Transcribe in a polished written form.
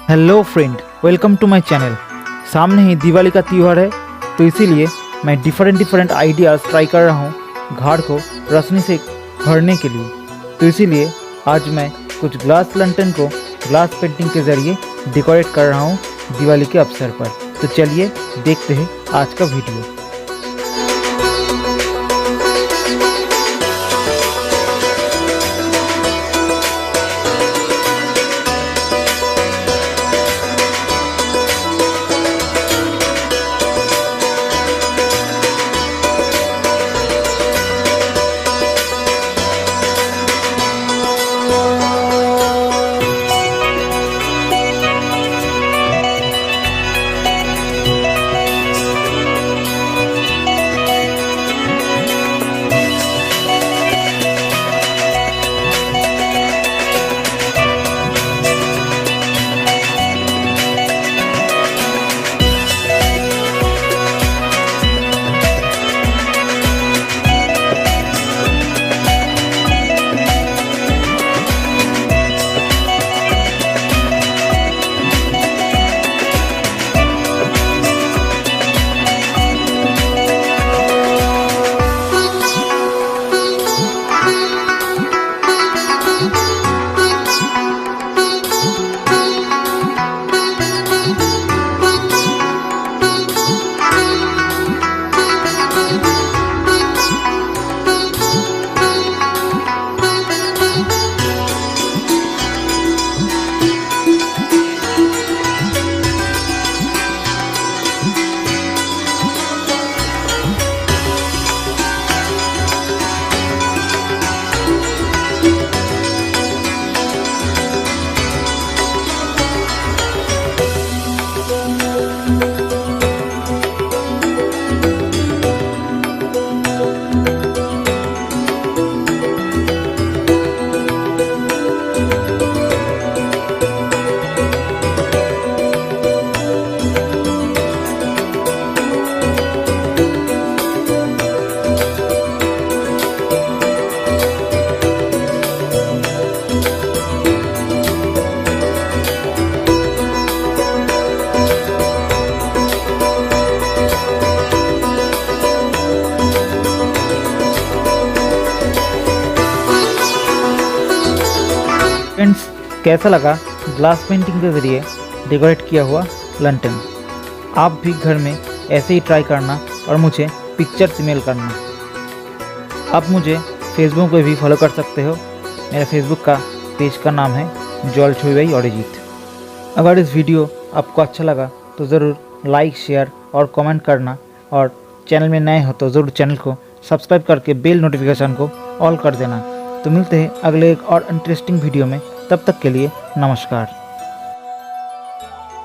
Hello friend, welcome to my channel. सामने ही दिवाली का त्यौहार है, तो इसीलिए मैं डिफरेंट आइडियाज़ ट्राई कर रहा हूँ घर को रोशनी से भरने के लिए। तो इसीलिए आज मैं कुछ ग्लास लंटन को ग्लास पेंटिंग के ज़रिए डेकोरेट कर रहा हूँ दिवाली के अवसर पर। तो चलिए देखते हैं आज का वीडियो। फ्रेंड्स, कैसा लगा ग्लास पेंटिंग के ज़रिए डेकोरेट किया हुआ लंटन? आप भी घर में ऐसे ही ट्राई करना और मुझे पिक्चर्स ईमेल करना। आप मुझे फेसबुक पे भी फॉलो कर सकते हो। मेरा फेसबुक का पेज का नाम है छोबी अरिजीत। अगर इस वीडियो आपको अच्छा लगा तो ज़रूर लाइक, शेयर और कमेंट करना, और चैनल में नए हो तो ज़रूर चैनल को सब्सक्राइब करके बेल नोटिफिकेशन को ऑल कर देना। तो मिलते हैं अगले एक और इंटरेस्टिंग वीडियो में। तब तक के लिए नमस्कार।